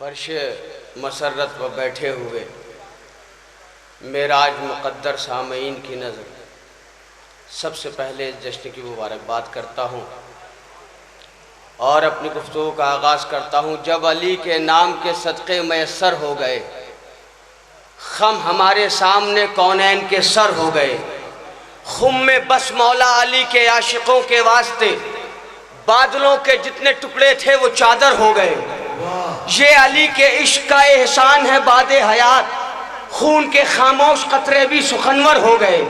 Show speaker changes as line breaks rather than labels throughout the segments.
फर्श मसरत पर बैठे हुए मेराज मुक़द्दर सामईन की नज़र, सबसे पहले इस जश्न की मुबारकबाद करता हूँ और अपनी गुफ्तगू का आगाज़ करता हूँ। जब अली के नाम के सदक़े मैसर हो गए, खम हमारे सामने कौनैन के सर हो गए। खुम में बस मौला अली के आशिकों के वास्ते बादलों के जितने टुकड़े थे वो चादर हो गए। ये अली के इश्क का एहसान है बादे हयात, खून के खामोश कतरे भी सुखनवर हो गए।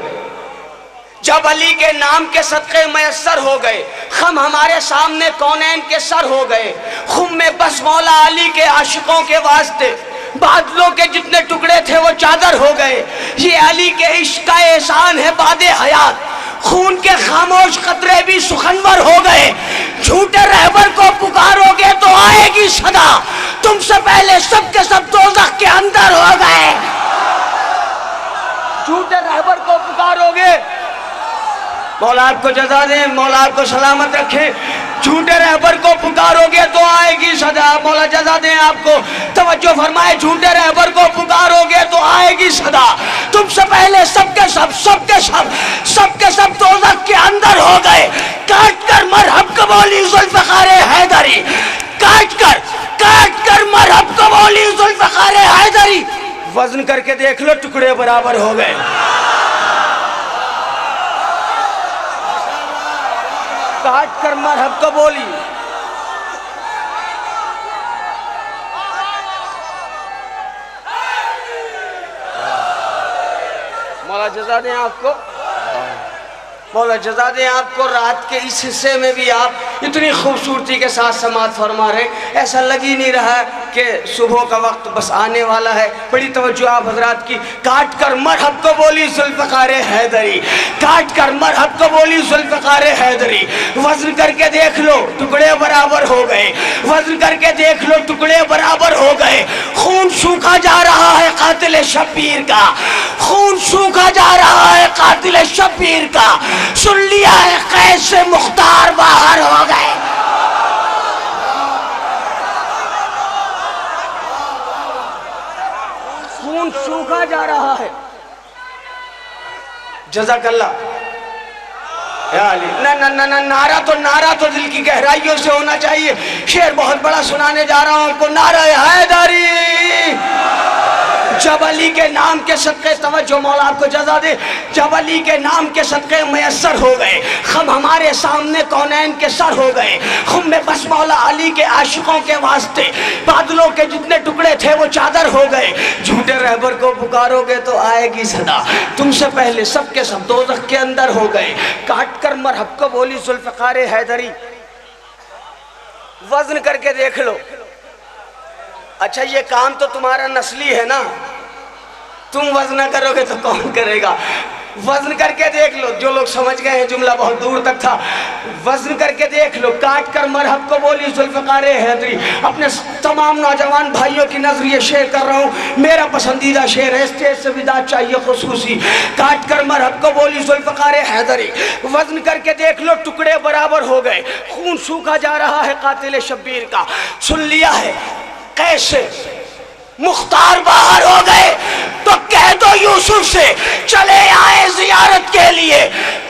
जब अली के नाम के सदक़े मैसर हो गए, खम हमारे सामने कौनैन के सर हो गए। खुम में बस मौला अली के आशिकों के वास्ते बादलों के जितने टुकड़े थे वो चादर हो गए। ये अली के इश्क का एहसान है बादे हयात, खून के खामोश कतरे भी सुखनवर हो गए। झूठे रहबर को पुकारोगे तो आएगी सदा, तुमसे पहले सबके सब दोज़ख के अंदर हो गए। झूठे रहबर को पुकारोगे, मौला आपको जज़ा दे, मौला आपको सलामत रखे। झूठे रहबर को पुकारोगे तो आएगी सदा, मौला जज़ा दे आपको। तवज्जो फरमाए, झूठे रहबर को पुकारोगे तो आएगी सदा, तुमसे पहले सबके सब दोज़ख के अंदर हो गए। काट कर मरहब कबोली ज़ुल्फ़िकार हैदरी, काट कर मरहब कबोली ज़ुल्फ़िकार हैदरी। वज़न करके देख लो, टुकड़े बराबर हो गए। काट कर मरहब कबोली, मौला जज़ा दें आपको, मौला जज़ा दें आपको। रात के इस हिस्से में भी आप इतनी खूबसूरती के साथ समात फरमा रहे, ऐसा लग ही नहीं रहा कि सुबह का वक्त बस आने वाला है। बड़ी तवज्जो आप हजरात की। काट कर मरहब को बोली ज़ुल्फ़िकार हैदरी, काट कर मरहब को बोली ज़ुल्फ़िकार हैदरी। वज़न करके देख लो, टुकड़े बराबर हो गए। वज़न करके देख लो, टुकड़े बराबर हो गए। खून सूखा जा रहा है कातिल शब्बीर का, खून सूखा जा रहा है कातिल शब्बीर का। सुन लिया है कैद से मुख्तार बाहर हो गए। खून सूखा जा रहा है। जज़ाकल्लाह या अली। नारा तो दिल की गहराइयों से होना चाहिए। शेर बहुत बड़ा सुनाने जा रहा हूं आपको। नारा हैदरी, जब अली के नाम के सदक़े, तवज्जो मौला आपको जज़ा दे, जब अली के नाम के सदक़े मैसर हो गए, खम हमारे सामने कौनैन के सर हो गए। खुम में बस मौला अली के आशिकों के वास्ते बादलों के जितने टुकड़े थे वो चादर हो गए। झूठे रहबर को पुकारोगे तो आएगी सदा, तुमसे पहले सबके सब दोज़ख के अंदर हो गए। काट कर मरहब को बोली ज़ुल्फ़िकार हैदरी। वज़न करके देख लो। अच्छा, ये काम तो तुम्हारा नस्ली है ना, तुम वज़न न करोगे तो कौन करेगा? वज़न करके देख लो। जो लोग समझ गए हैं, जुमला बहुत दूर तक था। वज़न करके देख लो। काट कर मरहब को बोली ज़ुल्फ़िकार हैदरी। अपने तमाम नौजवान भाइयों की नज़र ये शेर कर रहा हूँ, मेरा पसंदीदा शेर है, स्टेज से विदा चाहिए खुसूसी। काट कर मरहब को बोली ज़ुल्फ़िकार हैदरी। वज़न करके देख लो, टुकड़े बराबर हो गए। खून सूखा जा रहा है कातिल शब्बीर का। सुन लिया है कैसे मुख्तार बाहर हो गए, तो कह दो यूसुफ से चले आए जियारत के लिए।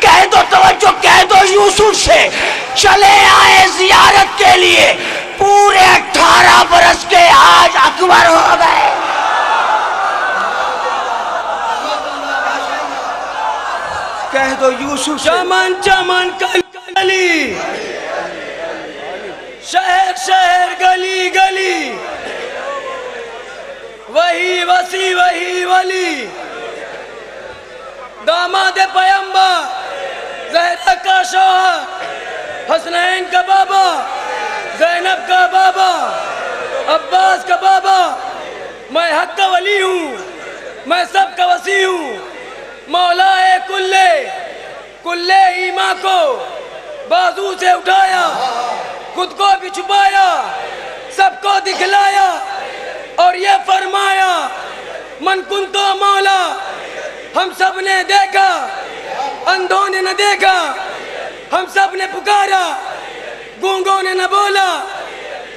कह दो, तवज्जो, कह दो यूसुफ से चले आए जियारत के लिए। पूरे 18 बरस के आज अकबर हो गए। कह दो यूसुफ से।
चमन चमन गली, शहर शहर गली गली, वही वसी वही वली। दामाद पैगंबर, ज़हरा का शौहर, हसनैन का बाबा, ज़ैनब का बाबा, अब्बास का बाबा। मैं हक का वली हूँ, मैं सब का वसी हूँ। मौलाए कुल्ले कुल्ले ईमा को बाजू से उठाया, खुद को भी छुपाया, सबको दिखलाया और ये फरमाया, मन कुन तो मौला। हम सब ने देखा, अंधों ने न देखा, हम सब ने पुकारा, गूंगों ने न बोला।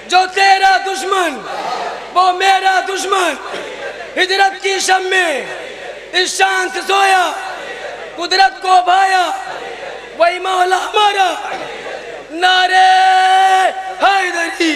जो तेरा दुश्मन वो मेरा दुश्मन हिजरत की शब में इस शान से सोया, कुदरत को भाया, वही मौला हमारा, नारे हैदरी।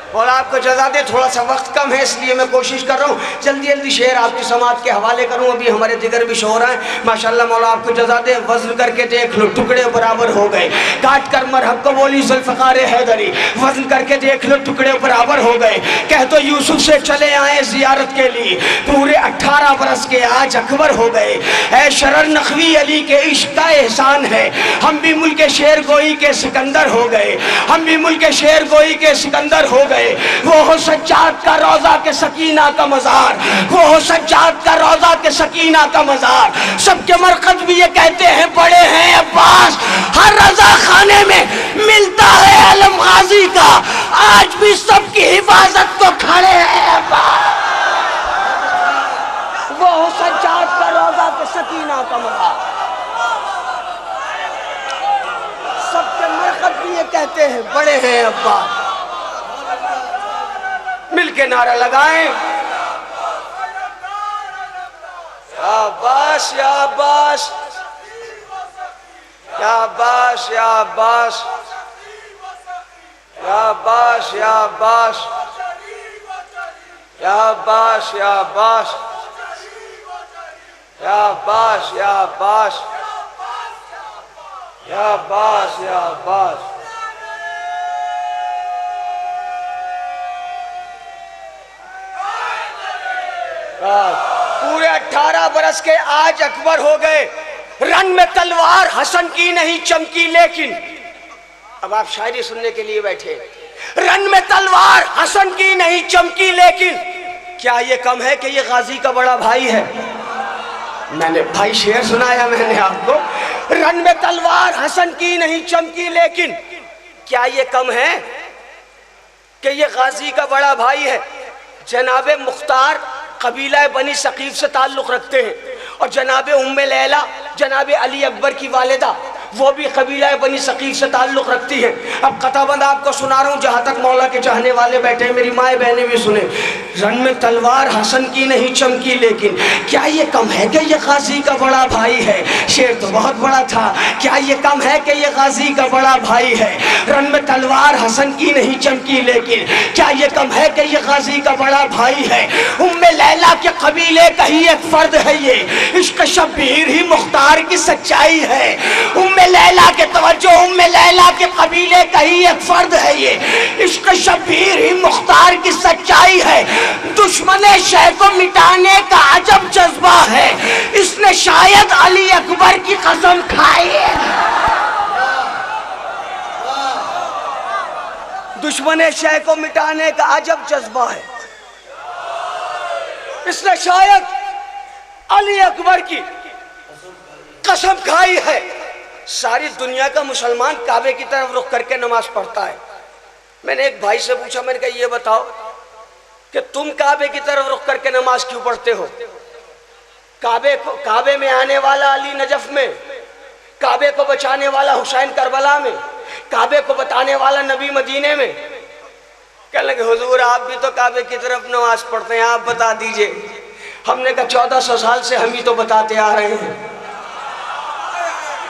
और आपको जज़ा दे, थोड़ा सा वक्त कम है इसलिए मैं कोशिश कर रहा हूँ जल्दी जल्दी शेर आपकी समात के हवाले करूँ। अभी हमारे जिगर भी शो रहा है माशाल्लाह। मौला आपको जज़ा दे। वज़न करके देख लो टुकड़े बराबर हो गए, काट कर मरहब को बोली ज़ुल्फ़िकार हैदरी। वज़न करके देख लो टुकड़े बराबर हो गए। कह तो यूसुफ से चले आए ज़ियारत के लिए, पूरे 18 बरस के आज अकबर हो गए। ऐ शरर नखवी अली के इश्क का एहसान है, हम भी मुल्क शेर गोई के सिकंदर हो गए, हम भी मुल्क शेर गोई के सिकंदर हो गए। वो हो सज्जाद का रोजा के सकीना का मजार, वो हो सज्जाद का रोजा के सकीना का मजार। सबके मरकज भी ये कहते हैं बड़े हैं अब्बास, हर रजा खाने में मिलता है अलम गाजी का, आज भी सबकी हिफाजत को खड़े हैं अब्बास। वो हो सज्जाद का रोजा के सकीना का मजार, सबके मरकज भी ये कहते हैं बड़े हैं अब्बास। मिलके नारा लगाएं, शाबाश शाबाश शाबाश शाबाश शाबाश शाबाश शाबाश शाबाश शाबाश शाबाश शाबाश शाबाश। पूरे 18 बरस के आज अकबर हो गए। रन में तलवार हसन की नहीं चमकी, लेकिन अब आप शायरी सुनने के लिए बैठे। रन में तलवार हसन की नहीं चमकी, लेकिन क्या ये कम है कि ये गाजी का बड़ा भाई है? मैंने भाई शेर सुनाया मैंने आपको। रन में तलवार हसन की नहीं चमकी, लेकिन क्या ये कम है कि ये गाजी का बड़ा भाई है? जनाबे मुख्तार कबीला बनी सकीफ से ताल्लुक़ रखते हैं, और जनाबे उम्मे लैला जनाबे अली अकबर की वालिदा वो भी कबीला बनी सकीफ से ताल्लुक़ रखती है। अब कताबंद आपको सुना रहा हूँ, जहाँ तक मौला के चाहने वाले बैठे हैं, मेरी माए बहनें भी सुने। रन में तलवार हसन की नहीं चमकी, लेकिन क्या ये कम है कि ये गाजी का बड़ा भाई है? शेर तो बहुत बड़ा था। क्या ये कम है कि ये गाजी का बड़ा भाई है? रन में तलवार हसन की नहीं चमकी, लेकिन क्या ये कम है कि ये गाजी का बड़ा भाई है? उम्मे लैला के कबीले का ही एक फर्द है ये, इश्क शब्बीर ही मुख्तार की सच्चाई है। उम्मे लैला के तवज्जो, उम्मे लैला के कबीले का ही एक फर्द है ये, इश्क शब्बीर ही मुख्तार की सच्चाई है। दुश्मने शह को मिटाने का अजब जज्बा है, इसने शायद अली अकबर की कसम खाई है। दुश्मने शह को मिटाने का अजब जज्बा है, इसने शायद अली अकबर की कसम खाई है। सारी दुनिया का मुसलमान काबे की तरफ रुख करके नमाज पढ़ता है। मैंने एक भाई से पूछा, मैंने कहा ये बताओ कि तुम काबे की तरफ रुख करके नमाज क्यों पढ़ते हो? काबे में आने वाला अली नजफ में, काबे को बचाने वाला हुसैन करबला में, काबे को बताने वाला नबी मदीने में। कहने लगे हुजूर आप भी तो काबे की तरफ नमाज पढ़ते हैं, आप बता दीजिए। हमने कहा 1400 साल से हम ही तो बताते आ रहे हैं,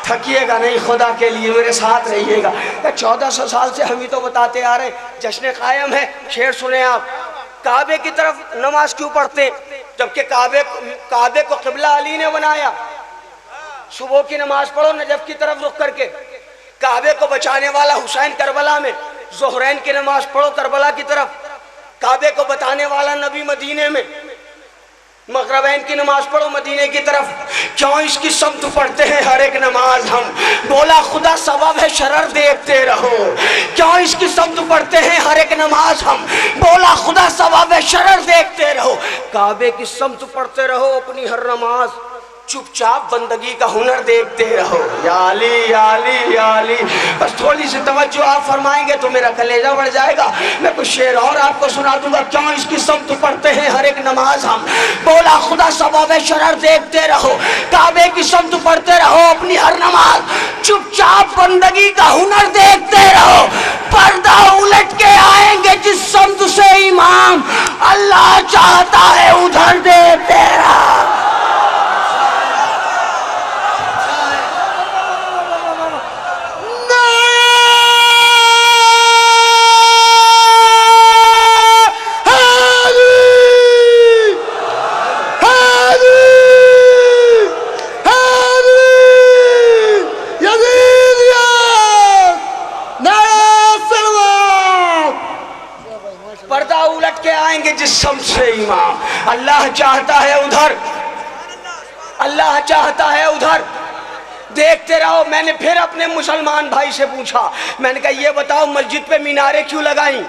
थकिएगा नहीं, खुदा के लिए मेरे साथ रहिएगा। 1400 साल से हम ही तो बताते आ रहे हैं, जश्न कायम है। शेर सुने आप, काबे की तरफ नमाज क्यों पढ़ते? जबकि काबे को क़िबला अली ने बनाया। सुबह की नमाज पढ़ो नजफ की तरफ रुख करके, काबे को बचाने वाला हुसैन करबला में। ज़ोहरैन की नमाज पढ़ो करबला की तरफ, काबे को बताने वाला नबी मदीने में। मगरबैन की नमाज पढ़ो मदीने की तरफ। क्यों इसकी समत पढ़ते हैं हर एक नमाज हम? बोला खुदा सबब है शरर देखते रहो। क्यों इसकी समत पढ़ते हैं हर एक नमाज हम? बोला खुदा सबब है शरर देखते रहो। काबे की समत पढ़ते रहो अपनी हर नमाज, चुपचाप बंदगी का हुनर देखते रहो। या अली या अली या अली। बस थोड़ी सी तवज्जो आप फरमाएंगे तो मेरा कलेजा बढ़ जाएगा। मैं कुछ शेर और आपको सुना दूंगा। क्यों इसकी समत पढ़ते हैं हर एक नमाज हम। बोला खुदा सबब शरर देखते रहो, काबे की समत पढ़ते रहो अपनी हर नमाज। चुपचाप बंदगी का हुनर देखते रहो, पर्दा उलट के आएंगे जिस समत से इमाम, अल्लाह चाहता है उधर देखते रहो। पर्दा उलट के आएंगे जिस शम्स से इमाम, अल्लाह चाहता है उधर, अल्लाह चाहता है उधर देखते रहो। मैंने फिर अपने मुसलमान भाई से पूछा, मैंने कहा ये बताओ मस्जिद पे मीनारे क्यों लगाई?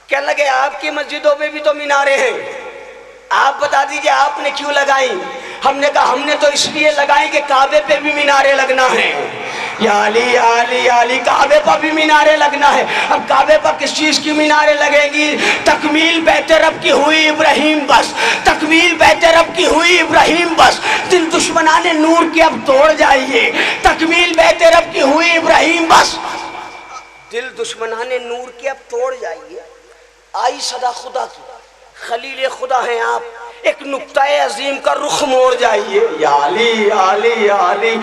क्या लगे आपकी मस्जिदों पे भी तो मीनारे हैं, आप बता दीजिए आपने क्यों लगाई? हमने कहा हमने तो इसलिए लगाई कि काबे पे भी मीनारे लगना है। या अली या अली या अली, काबे पर भी मीनारे लगना है। अब काबे पर किस चीज की मीनारे लगेंगी? तकमील बैत रब की हुई इब्राहिम बस, तकमील बैत रब की हुई इब्राहिम बस। दिल दुश्मनाने नूर की अब तोड़ जाइए, तकमील बैत रब की हुई इब्राहिम बस। दिल दुश्मनाने नूर की अब तोड़ जाइए, आई सदा खुदा की, खलील खुदा हैं आप, एक नुक्ता अजीम का रुख मोड़ जाइए। या अली या अली या अली,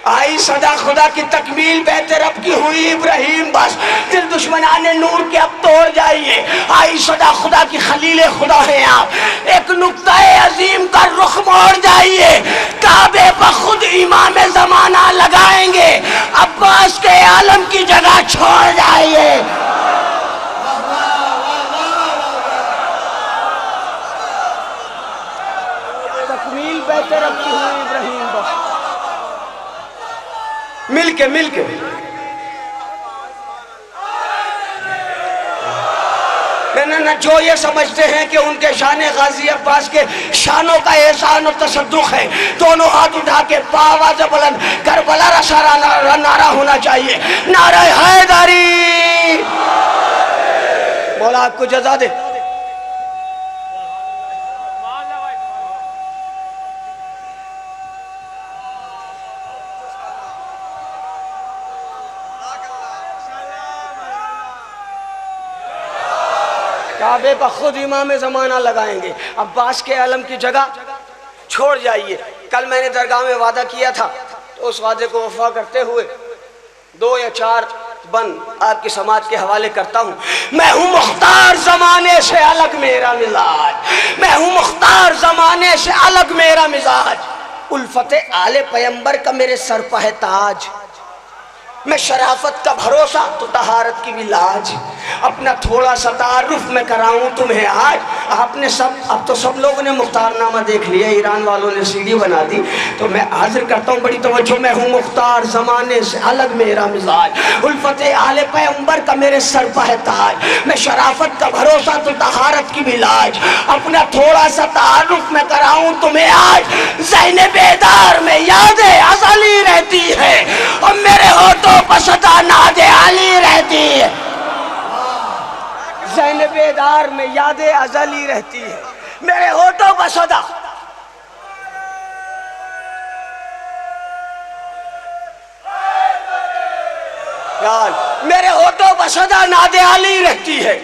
आई सदा खुदा की तकमील बैत रब की हुई इब्राहिम बस। दिल दुश्मनाने नूर के अब तोड़ जाइए, आई सदा खुदा की खलील खुदा हैं आप, एक नुक्ता अजीम का रुख मोड़ जाइए। काबे पर खुद इमाम जमाना लगाएंगे, अब्बास के आलम की जगह छोड़ जाइए। तकमील बैत रब की हुई इब्राहिम बस। मिलके मिलके न जो ये समझते हैं कि उनके शान गाजी अब्बास के शानों का एहसान और तसद्दुक है, दोनों हाथ उठा के आवाज़ बुलंद करबला का नारा होना चाहिए, नारा हैदरी। मौला आपको जज़ा दे। काबे पर खुद इमाम ज़माना लगाएंगे, अब्बास के आलम की जगह छोड़ जाइए। कल मैंने दरगाह में वादा किया था, तो उस वादे को वफा करते हुए 2 या 4 बंद आपकी समाज के हवाले करता हूँ। मैं हूँ मुख्तार ज़माने से अलग मेरा मिजाज, मैं हूँ मुख्तार ज़माने से अलग मेरा मिजाज, उल्फते आले पैगंबर का मेरे सर पर है ताज। मैं शराफत का भरोसा तो तहारत की भी लाज, अपना थोड़ा सा तारुफ में कराऊं तुम्हें आज। आपने सब, अब तो सब लोगों ने मुख्तारनामा देख लिया, ईरान वालों ने सीडी बना दी, तो मैं हाजिर करता हूँ बड़ी तवज्जो। मैं हूँ मुख्तार ज़माने से अलग मेरा मिजाज, उल्फते आले पैगंबर का मेरे सर पर है ताज। मैं शराफत का भरोसा तो तहारत की भी लाज, अपना थोड़ा सा तारुफ में कराऊं तुम्हें आज। ज़हन बेदार में यादें अज़ली रहती है, और मेरे होठों पर सदा नादे अली रहती है। ज़हन बेदार में यादें अज़ली रहती है, मेरे होठों पर सदा। यार मेरे होठों पर सदा नादे अली रहती है।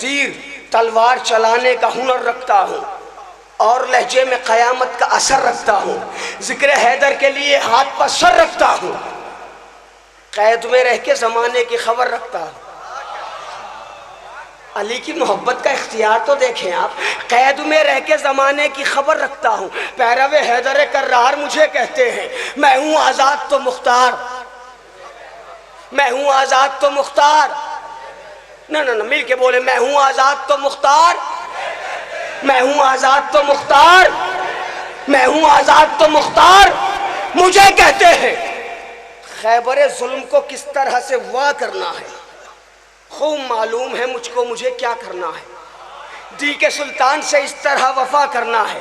तीर तलवार चलाने का हुनर रखता हूँ, और लहजे में क़यामत का असर रखता हूँ। जिक्र हैदर के लिए हाथ पर सर रखता हूँ, कैद में रह के ज़माने की खबर रखता हूँ। अली की मोहब्बत का इख्तियार तो देखें आप, कैद में रह के ज़माने की खबर रखता हूँ। पैरवे हैदर कर्रार मुझे कहते हैं, मैं हूँ आज़ाद तो मुख्तार, मैं हूँ आज़ाद तो मुख्तार। ना ना ना, मिल के बोले, मैं हूँ आज़ाद तो मुख्तार, मैं हूँ आज़ाद तो मुख्तार, मैं हूँ आज़ाद तो मुख्तार। मुझे कहते हैं खैबर जुल्म को किस तरह से वाह करना है, खूब मालूम है मुझको मुझे क्या करना है। दी के सुल्तान से इस तरह वफा करना है,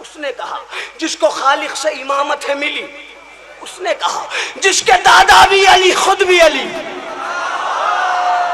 उसने कहा जिसको खालिक से इमामत है मिली, उसने कहा जिसके दादा भी अली खुद भी अली।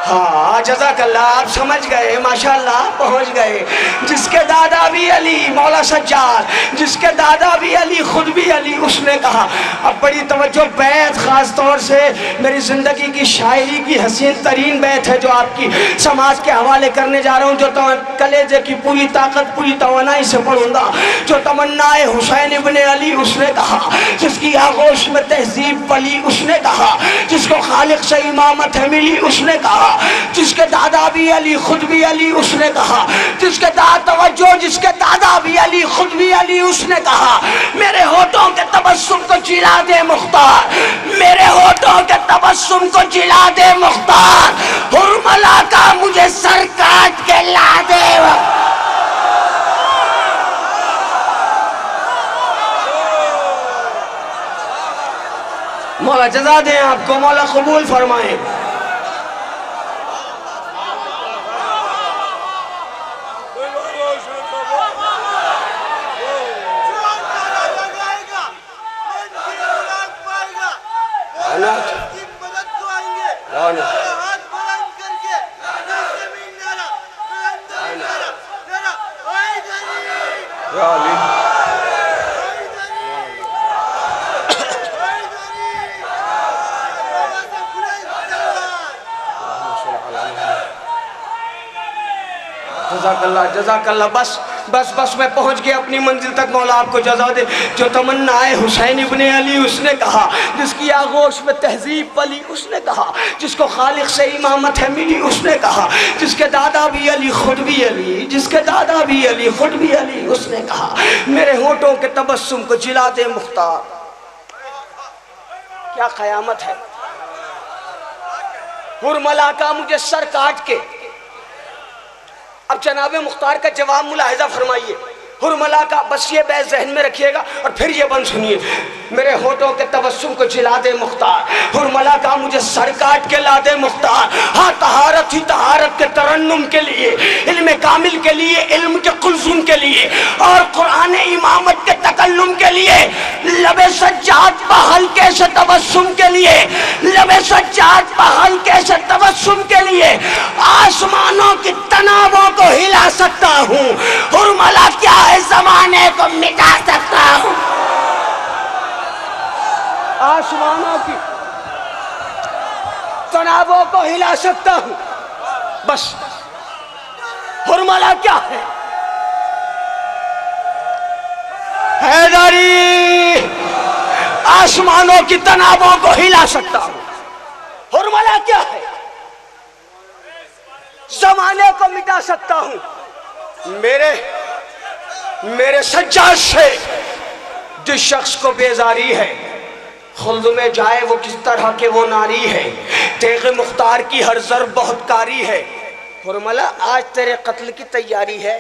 हाँ जज़ाकल्लाह, आप समझ गए, माशाल्लाह पहुंच गए। जिसके दादा भी अली, मौला सज्जाद, जिसके दादा भी अली खुद भी अली, उसने कहा। अब बड़ी तवज्जो, बैत खास तौर से मेरी ज़िंदगी की शायरी की हसीन तरीन बैत है जो आपकी समाज के हवाले करने जा रहा हूँ, जो कलेजे की पूरी ताकत पूरी तवानाई से पढ़ूंगा। जो तमन्नाए हुसैन इब्ने अली, उसने कहा जिसकी आगोश में तहजीब पली, उसने कहा जिसको खालिक से इमामत है मिली, उसने कहा जिसके दादा भी अली खुद भी अली, उसने कहा जिसके तवज्जो, जिसके दादा भी अली खुद भी अली, उसने कहा मेरे होठों के तबस्सुम को जिला दे मुख्तार, मेरे होठों के तबस्सुम को जिला दे मुख्तार, हुरमला का मुझे सर काट के ला दे। मौला जज़ा दें आपको, मौला कबूल फरमाए। जज़ाकल्लाह जज़ाकल्लाह, बस बस बस मैं पहुंच गया अपनी मंजिल तक, मौला आपको जज़ा दे। जो तमन्ना है हुसैन इब्ने अली, उसने कहा जिसकी आगोश में तहजीब पली, उसने कहा जिसको खालिक से इमामत है मिली, उसने कहा जिसके दादा भी अली खुद भी अली, जिसके दादा भी अली खुद भी अली, उसने कहा मेरे होठों के तबस्सुम को जिला दे मुख्तार। क्या क़यामत है। हुरमला का मुझे सर काट के। अब जनाबे मुख्तार का जवाब मुलाहिजा फरमाइए। हुरमला का, बस ये बैत जहन में रखिएगा और फिर ये बंद सुनिए। मेरे होठों के तबस्सुम को जिला दे मुख्तार, हुरमला का मुझे सर काट के ला दे मुख्तार। हाँ तहारत ही तहारत के तरन्नुम के लिए, इल्म कामिल के लिए, इल्म के कुलजुम के लिए और कुरान इमामत के तकल्लुम के लिए, लबे सज्जाद पर हल्के से तबस्सुम के लिए, लबे सज्जाद पर हल्के से तबस्सुम के लिए आसमानों की तनावों को हिला सकता हूँ। हुरमला क्या है, ज़माने को मिटा सकता हूँ। आसमानों की तनावों को हिला सकता हूँ। बस हुरमला क्या है, हैदरी आसमानों की तनावों को हिला सकता हूँ। हुरमला क्या है, जमाने को मिटा सकता हूँ। मेरे सज्जाद से जिस शख्स को बेजारी है, खुल्द में जाए वो किस तरह के वो नारी है, तेग़े मुख्तार की हर ज़र्ब बहुत कारी है। हुरमला आज तेरे कत्ल की तैयारी है।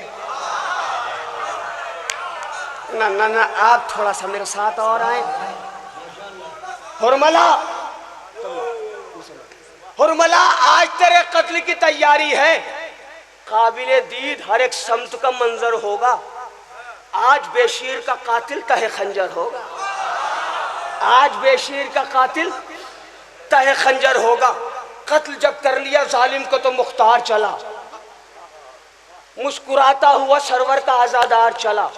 ना ना ना, आप थोड़ा सा मेरे साथ और आए। हुरमला, हुरमला आज तेरे कत्ल की तैयारी है। काबिले दीद हर एक समत का मंजर होगा। आज बेशीर का कातिल तहे खंजर होगा। आज बेशीर का कातिल तहे खंजर होगा। कत्ल जब कर लिया जालिम को तो मुख्तार चला, मुस्कुराता हुआ सरवर का आजादार चला।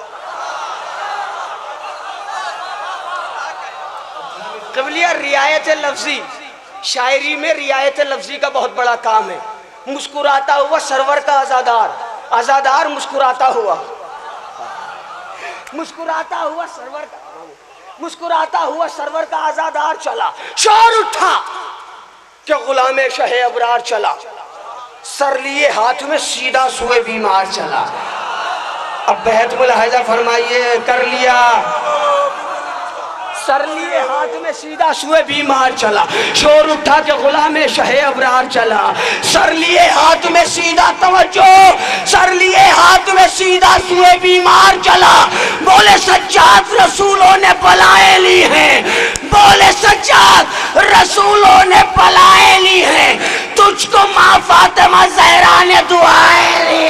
क़िबलिया रियायत लफ्जी, शायरी में रियायत लफ्जी का बहुत बड़ा काम है। मुस्कुराता हुआ सरवर का आजादार, आजादार मुस्कुराता हुआ, मुस्कुराता हुआ सरवर का, मुस्कुराता हुआ सरवर का आजादार चला। शोर उठा कि गुलामे शहे अबरार चला, सर लिए हाथ में सीधा सुए बीमार चला। अब बेहद मुलाहिजा फरमाइए, कर लिया सर लिए हाथ में सीधा सुए बीमार चला। शोर उठा के गुलामे शहे अबरार चला, सर लिए हाथ में सीधा, तवज्जो, सर लिए हाथ में सीधा सुए बीमार चला। बोले सज्जाद रसूलों ने बलाएं ली हैं, बोले सज्जाद रसूलों ने बलाएं ली हैं, तुझको माँ फातिमा ज़हरा ने दुआएं ली।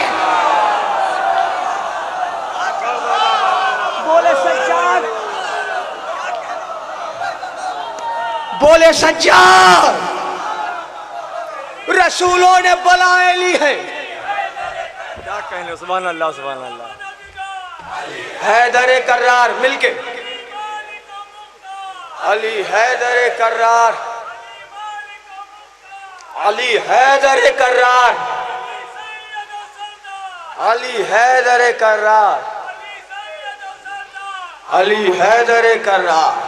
बोले सज्जाद, रसूलों ने बलाएं ली है।
क्या कहने, सुभान अल्लाह सुभान अल्लाह।
हैदर कर्रार मिलके, अली हैदर कर्रार, अली हैदर कर्रार, अली हैदर कर्रार, अली हैदर कर्रार,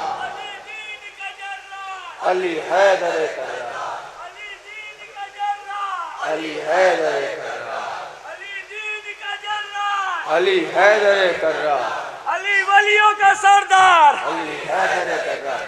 अली हैदर कर्रार, अली हैदर कर्रार, अली हैदर कर्रार,
अली वलियों का सरदार,
अली हैदर कर्रार,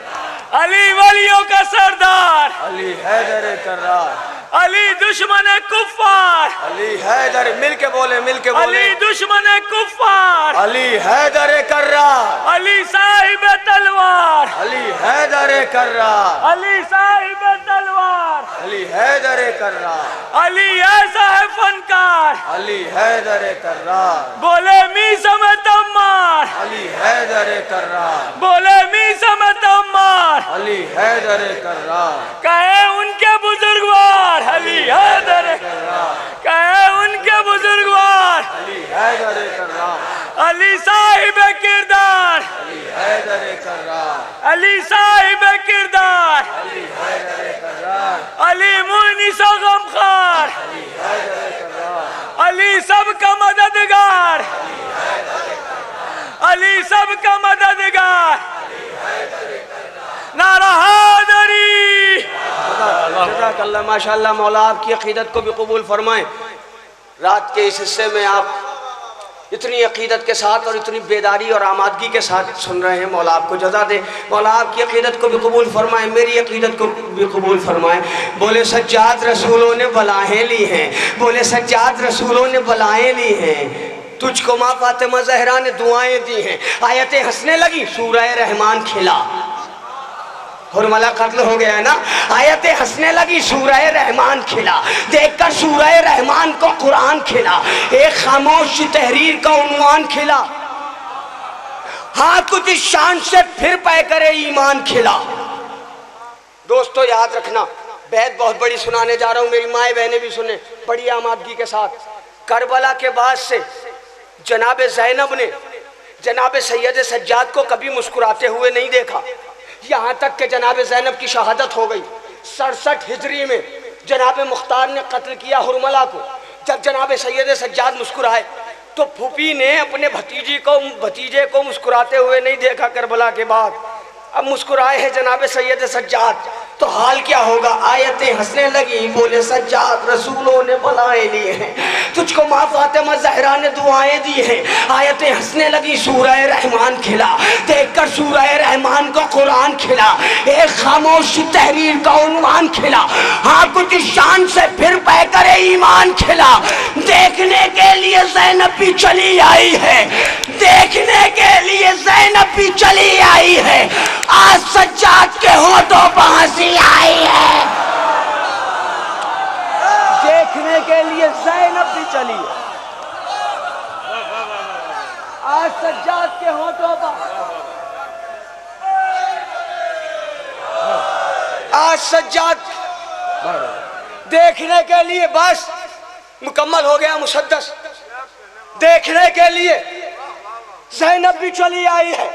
अली वलियों का सरदार,
अली हैदर कर्रार,
अली दुश्मन कुफ्फार,
अली हैदर मिलके बोले, मिलके बोले,
अली दुश्मन कुफ्फार,
अली हैदर कर्रार,
अली साहिब तलवार,
अली हैदर कर्रार,
अली साहिब तलवार,
अली हैदर कर्रार,
अली ऐसा है फनकार,
अली हैदर कर्रार,
बोले मीसा में तम्मार,
अली हैदर कर्रार,
बोले मीसा में तम्मार,
अली हैदर कर्रार,
कहे उनके बुजुर्गवार, अली हैदर
कर्रार,
कहे उनके बुजुर्गवार,
अली हैदर कर्रार,
अली साहिब किरदार,
अली हैदर कर्रार,
अली साहिब किरदार,
अली हैदर कर्रार,
अली मुनीस गमखार,
अली हैदर कर्रार,
अली सबका मददगार, अली सबका मददगार, नारा हैदरी।
जज़ाकल्लाह, माशाअल्लाह। मौला आपकी अकीदत को भी कबूल फरमाएं। रात के इस हिस्से में आप इतनी अकीदत के साथ और इतनी बेदारी और आमादगी के साथ सुन रहे हैं, मौला आपको जज़ा दे। मौला आपकी अकीदत को भी कबूल फरमाएं, मेरी अकीदत को भी कबूल फरमाएं। बोले सज्जाद, रसूलों ने बलाएं ली हैं, बोले सज्जाद, रसूलों ने बलाएं ली हैं, तुझको माँ फातिमा ज़हरा ने दुआएं दी हैं। आयतें हंसने लगी, सूरह रहमान खिला, हुरमला कत्ल हो गया है ना। आयतें हंसने लगी, सूरह रहमान खिला, देखकर सूरह रहमान को कुरान खिला, एक खामोश तहरीर का उन्वान खिला, हाँ कुछ इस शान से फिर पै करे ईमान खिला। दोस्तों याद रखना, बैत बहुत बड़ी सुनाने जा रहा हूँ, मेरी माएँ बहनें भी सुने बड़ी आमादगी के साथ। करबला के बाद से जनाब ज़ैनब ने जनाब सैयद सज्जाद को कभी मुस्कुराते हुए नहीं देखा, यहाँ तक कि जनाब ज़ैनब की शहादत हो गई। 67 हिजरी में जनाब मुख्तार ने कत्ल किया हुरमला को। जब जनाब सैयद सज्जाद मुस्कुराए तो फूफी ने अपने भतीजे को मुस्कुराते हुए नहीं देखा करबला के बाद। अब मुस्कुराए हैं जनाब सैयद सज्जाद, तो हाल क्या होगा। आयतें हंसने लगी, बोले सज्जाद, रसूलों ने बलाएं लिए हैं, तुझको माँ फातिमा ज़हरा ने दुआएं दी हैं। आयतें हंसने लगी, सूरह रहमान खिला, देखकर सूरह रहमान को कुरान खिला, एक खामोश तहरीर का उन्वान खिला, हाँ कुछ शान से फिर पै करे ईमान खिला। देखने के लिए ज़ैनब भी चली आई है, देखने के लिए ज़ैनब भी चली आई है, आज सज्जाद के होठों पर हंसी आई है। देखने के लिए ज़ैनब भी चली है, आज सज्जाद के होठों पर, आज सज्जाद देखने के लिए बस मुकम्मल हो गया मुसद्दस। देखने के लिए ज़ैनब भी चली आई है,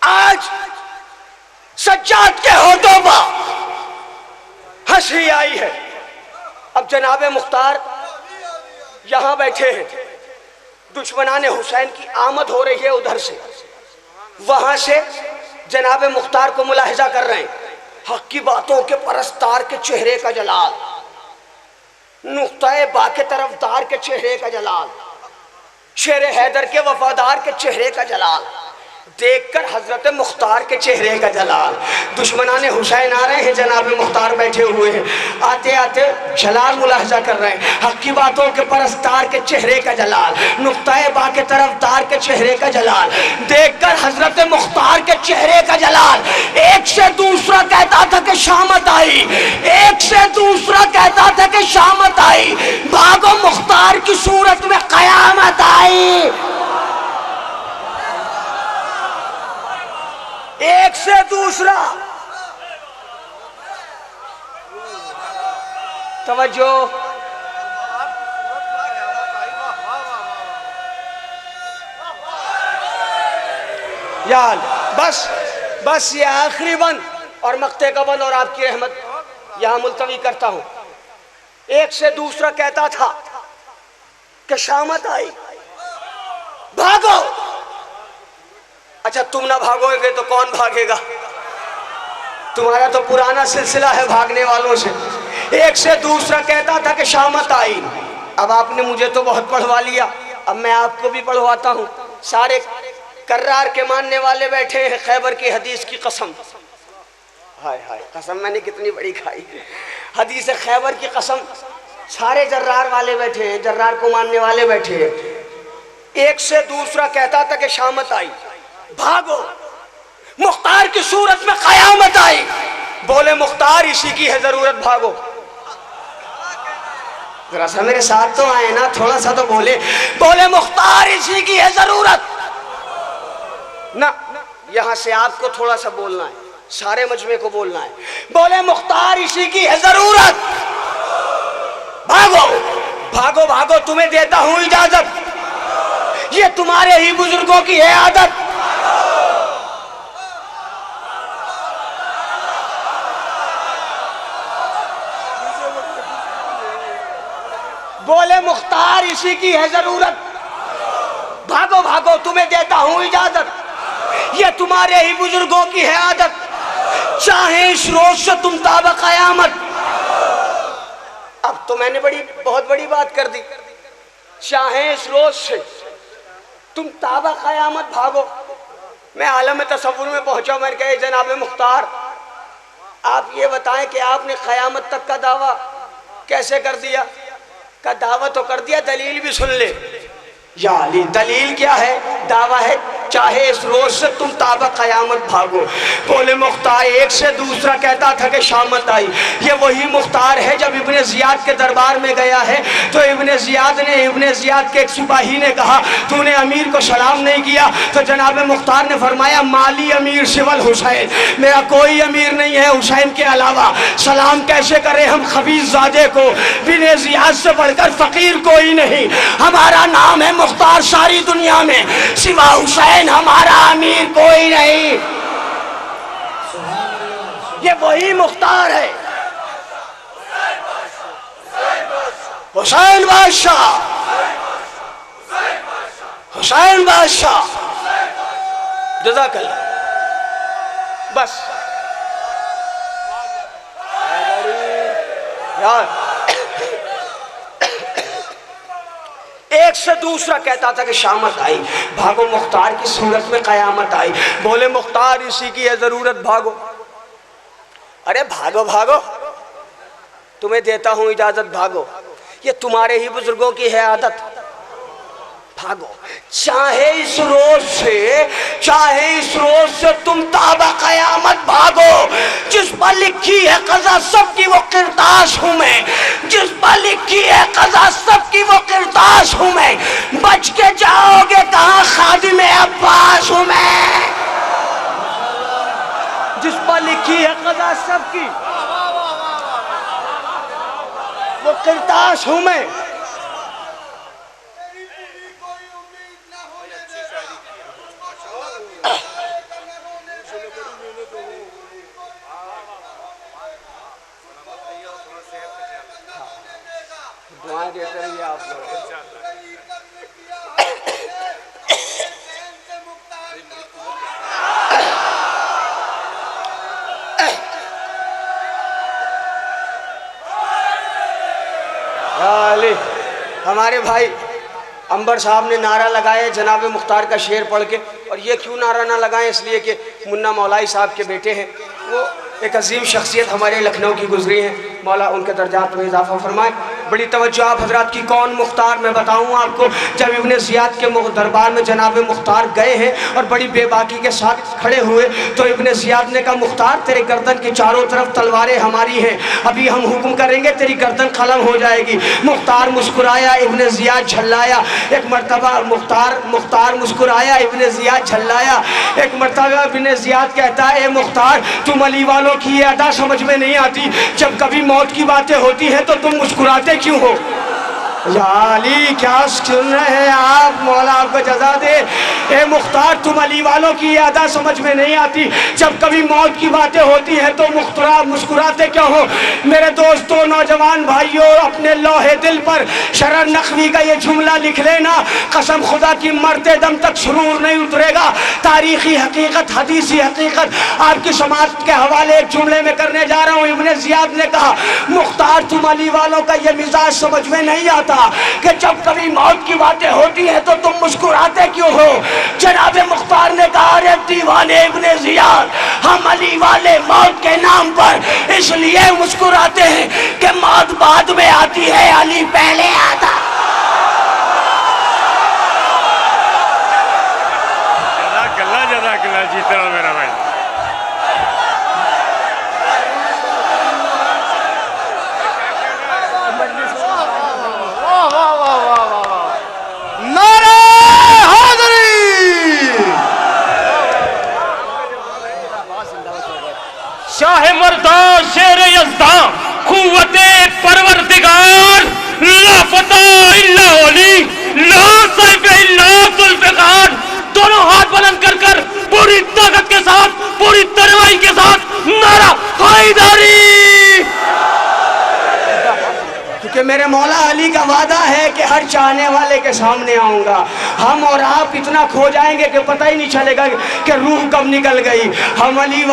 आज सज्जाद के होठों पर हंसी आई है। अब जनाब मुख्तार यहाँ बैठे हैं, दुश्मनाने हुसैन की आमद हो रही है उधर से, वहां से जनाब मुख्तार को मुलाहिजा कर रहे हैं। हक की बातों के परस्तार के चेहरे का जलाल, नुक्ता बा के तरफदार के चेहरे का जलाल, शेर हैदर के वफादार के चेहरे का जलाल, देखकर हजरत मुख्तार के चेहरे का जलाल। दुश्मनाने हुसैन आ रहे हैं, जनाब मुख्तार बैठे हुए हैं, आते आते जलाल मुलाहिजा कर रहे हैं। हक की बातों के परस्तार के चेहरे का जलाल, नुक्ता बा के तरफदार के चेहरे का जलाल, देखकर हजरत मुख्तार के चेहरे का जलाल। एक से दूसरा कहता था कि शामत आई, एक से दूसरा कहता था कि शामत आई, भागो मुख्तार की सूरत में कयामत आई। एक से दूसरा तवज्जो। यार बस बस ये आखिरी बंद और मक्ते का बंद और आपकी रहमत यहाँ मुलतवी करता हूँ। एक से दूसरा कहता था कि शामत आई, भागो। अच्छा तुम ना भागोगे तो कौन भागेगा? तुम्हारा तो पुराना सिलसिला है भागने वालों से। एक से दूसरा कहता था कि शामत आई। अब आपने मुझे तो बहुत पढ़वा लिया, अब मैं आपको भी पढ़वाता हूँ। सारे कर्रार के मानने वाले बैठे हैं, खैबर की हदीस की कसम। हाय हाय, कसम मैंने कितनी बड़ी खाई, हदीस खैबर की कसम। सारे जर्रार वाले बैठे हैं, जर्रार को मानने वाले बैठे हैं। एक से दूसरा कहता था कि शामत आई, भागो। मुख्तार की सूरत में कयामत आई। बोले मुख्तार इसी की है जरूरत, भागो। जरा सा मेरे साथ तो आए ना, थोड़ा सा तो बोले। बोले मुख्तार इसी की है जरूरत ना। यहां से आपको थोड़ा सा बोलना है, सारे मजमे को बोलना है। बोले मुख्तार इसी की है जरूरत, भागो भागो भागो, तुम्हें देता हूं इजाजत, ये तुम्हारे ही बुजुर्गों की है आदत। बोले मुख्तार इसी की है जरूरत, भागो भागो, तुम्हें देता हूं इजाजत, ये तुम्हारे ही बुजुर्गों की है आदत। चाहे इस रोज से तुम ताबा कयामत। अब तो मैंने बहुत बड़ी बात कर दी। चाहे इस रोज से तुम ताबा कयामत भागो। मैं आलम तसव्वुर में पहुंचा। मैंने कहा जनाब मुख्तार, आप ये बताएं कि आपने कयामत तक का दावा कैसे कर दिया? का दावा तो कर दिया, दलील भी सुन ले। या अली, दलील क्या है? दावा है चाहे इस रोज से तुम ताबा कयामत भागो। बोले मुख्तार एक से दूसरा कहता था कि शामत आई। ये वही मुख्तार है जब इब्ने जियाद के दरबार में गया है तो इब्ने जियाद के एक सिपाही ने कहा तूने अमीर को सलाम नहीं किया। तो जनाब मुख्तार ने फरमाया माली अमीर सिवल हुसैन, मेरा कोई अमीर नहीं है हुसैन के अलावा। सलाम कैसे करें हम खबीज़ादे को? इब्ने जियाद से बढ़कर फकीर कोई नहीं। हमारा नाम है मुख्तार, सारी दुनिया में सिवा हुसैन हमारा अमीर कोई नहीं। ये वही मुख्तार है, हुसैन बादशाह, हुसैन बादशाह। जज़ाकल्लाह। बस यार, एक से दूसरा कहता था कि शामत आई, भागो। मुख्तार की सूरत में कयामत आई। बोले मुख्तार इसी की है जरूरत, भागो। अरे भागो भागो, तुम्हें देता हूं इजाजत, भागो, ये तुम्हारे ही बुजुर्गों की है आदत, भागो। चाहे इस रोज से तुम ताबा कयामत भागो। जिस पर लिखी है कज़ा सबकी वो किरदाश हूं मैं, जिस पर लिखी है कज़ा सबकी वो किरदाश हूं मैं। बच के जाओगे कहां, खादिम अब्बास हूं मैं। जिस पर लिखी है कज़ा सबकी वो किरदाश हूं मैं। दुआएं देते रहिए आप लोग। हमारे भाई अंबर साहब ने नारा लगाया जनाब मुख्तार का शेर पढ़ के, और ये क्यों नारा ना लगाएं, इसलिए कि मुन्ना मौलाई साहब के बेटे हैं, वो एक अजीम शख्सियत हमारे लखनऊ की गुजरी हैं, मौला उनके दर्जात में इजाफा फरमाए। बड़ी तवज्जो आप हजरात की। कौन मुख्तार मैं बताऊँ आपको। जब इब्ने ज़ियाद के दरबार में जनाब मुख्तार गए हैं और बड़ी बेबाकी के साथ खड़े हुए तो इब्ने ज़ियाद ने कहा मुख्तार तेरे गर्दन के चारों तरफ तलवारें हमारी हैं, अभी हम हुक्म करेंगे तेरी गर्दन कलम हो जाएगी। मुख्तार मुस्कुराया, इब्ने ज़ियाद झल्लाया। एक मरतबा मुख्तार मुस्कुराया, इब्ने ज़ियाद झल्लाया। एक मरतबा इब्ने ज़ियाद कहता है, ए मुख्तार तुम अली वालों की ये अदा समझ में नहीं आती, जब कभी मौत की बातें होती हैं तो तुम मुस्कुराते क्यों हो। या अली क्या सुन रहे हैं आप, मौला आपको जजा दे। ए मुख्तार तुम अली वालों की ये अदा समझ में नहीं आती, जब कभी मौत की बातें होती हैं तो मुस्कुराते क्यों हो। मेरे दोस्तों नौजवान भाइयों, अपने लोहे दिल पर शरर नकवी का ये जुमला लिख लेना, कसम खुदा की मरते दम तक सुरूर नहीं उतरेगा। तारीखी हकीकत, हदीसी हकीकत आपकी समाज के हवाले एक जुमले में करने जा रहा हूँ। इब्ने ज़ियाद ने कहा मुख्तार तुम अली वालों का ये मिजाज समझ में नहीं आता कि जब कभी मौत की बातें होती हैं तो तुम मुस्कुराते क्यों हो। जनाब मुख्तार ने कहा अरे दीवाने इब्ने ज़ियाद, हम अली वाले मौत के नाम पर इसलिए मुस्कुराते हैं कि मौत बाद में आती है, अली पहले आता।
जज़ाकल्लाह जीते रहो मेरा भाई।
शाह मर्दा शेर यज़्दा कुव्वते परवरदिगार ला फता इल्ला अली ला सैफ इल्ला ज़ुल्फ़िकार। दोनों हाथ बुलंद कर कर पूरी ताकत के साथ, पूरी तनवाई के साथ नारा हैदरी।
क्योंकि मेरे मौला अली का वादा है कि हर चाहने वाले के सामने आऊँगा। हम और आप इतना खो जाएंगे कि पता ही नहीं चलेगा कि रूह कब निकल गई। हम अली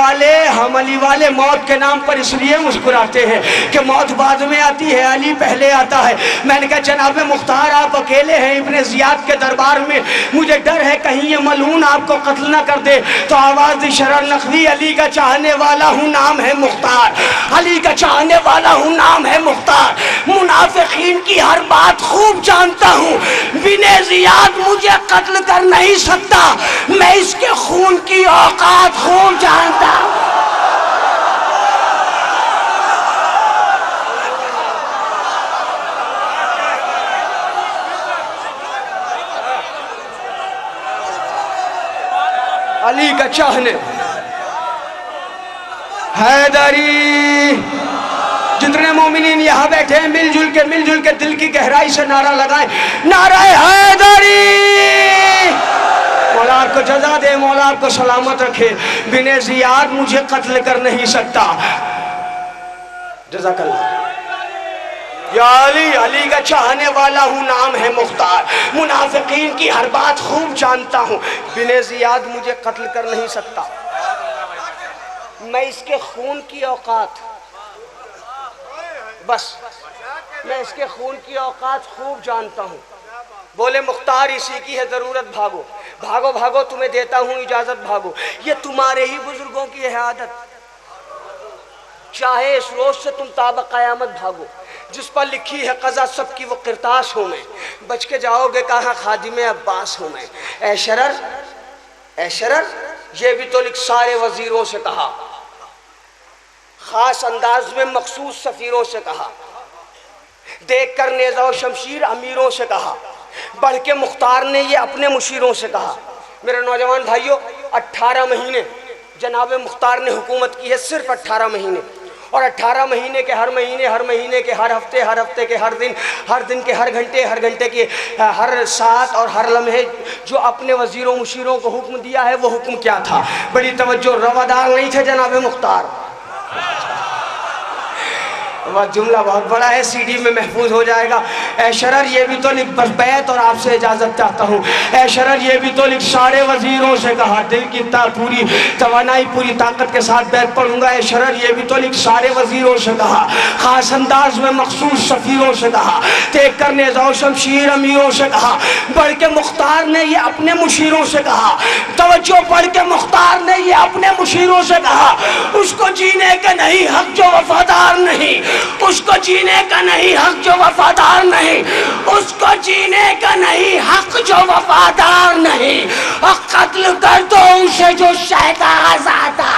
वाले मौत के नाम पर इसलिए मुस्कुराते हैं कि मौत बाद में आती है, अली पहले आता है। मैंने कहा जनाब मुख्तार आप अकेले हैं इब्ने ज़ियाद के दरबार में, मुझे डर है कहीं ये मलून आपको कत्ल न कर दे। तो आवाज़ दी शरर नकवी, अली का चाहने वाला हूँ नाम है मुख्तार, अली का चाहने वाला हूँ नाम है मुख्तार। मुनाफिकीन की हर बात खूब जानता हूँ, इब्ने ज़ियाद मुझे कत्ल कर नहीं सकता, मैं इसके खून की औकात खूब जानता हूँ। अली का चाहने हैदरी। जितने मोमिनीन यहाँ बैठे हैं मिलजुल के दिल की गहराई से नारा लगाए, नारा हैदरी। मौला आपको जजा दे, मौला आपको सलामत रखे। इब्ने ज़ियाद मुझे कत्ल कर नहीं सकता। जज़ाकल्लाह। या अली का चाहने वाला हूँ नाम है मुख्तार, मुनाफिकीन की हर बात खूब जानता हूँ। इब्ने ज़ियाद मुझे कत्ल कर नहीं सकता, मैं इसके खून की औकात, बस मैं इसके खून की औकात खूब जानता हूँ। बोले मुख्तार इसी की है ज़रूरत, भागो भागो भागो, तुम्हें देता हूँ इजाज़त, भागो। ये तुम्हारे ही बुजुर्गों की है आदत, चाहे इस रोज से तुम ताब क़यामत भागो। जिस पर लिखी है क़ज़ा सबकी वो किरतास हूँ मैं, बच के जाओगे कहाँ खादिम अब्बास हूँ मैं। ऐ शरर ये भी तो लिख सारे वजीरों से कहा, खास अंदाज में मखसूस सफ़ीरों से कहा, देख कर नेज़ा व शमशीर अमीरों से कहा, बढ़ के मुख्तार ने ये अपने मुशीरों से कहा। मेरे नौजवान भाइयों 18 महीने जनाब मुख्तार ने हुकूमत की है, सिर्फ 18 महीने। और 18 महीने के हर महीने के हर हफ्ते के हर दिन के हर घंटे के हर साथ और हर लम्हे जो अपने वजीरों मुशीरों को हुक्म दिया है वो हुक्म क्या था। बड़ी तवज्जो, रवादार नहीं थे जनाब मुख्तार। वह जुमला बहुत बड़ा है, सीडी में महफूज हो जाएगा। ऐ शरर ये भी तो लिख, बस बैत और आपसे इजाज़त चाहता हूँ। ऐ शरर ये भी तो लिख, सारे वजीरों से कहा, दिल की पूरी तवानाई पूरी ताकत के साथ बैत पढ़ूंगा। ऐ शरर ये भी तो लिख, सारे वजीरों से कहा, खास अंदाज में मखसूस सफ़ीरों से कहा, देख कर नेज़ा शमशीर अमीरों से कहा, बढ़ के मुख्तार ने ये अपने मुशीरों से कहा। तवज्जो, बढ़ के मुख्तार ने ये अपने मुशीरों से कहा, उसको जीने के नहीं हक जो वफादार नहीं,
उसको जीने का नहीं हक जो वफादार नहीं, उसको जीने का नहीं हक जो वफादार नहीं, और कत्ल कर दो उसे जो शैतान आज़ादा।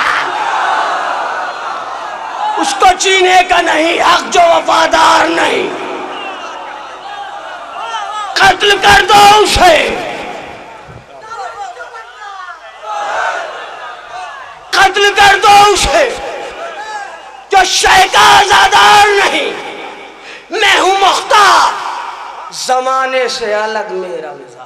उसको जीने का नहीं हक जो वफादार नहीं, कत्ल कर दो उसे, कत्ल कर दो उसे जो शय का आज़ादार नहीं। मैं हूं मुख्तार, जमाने से अलग मेरा मिजाज।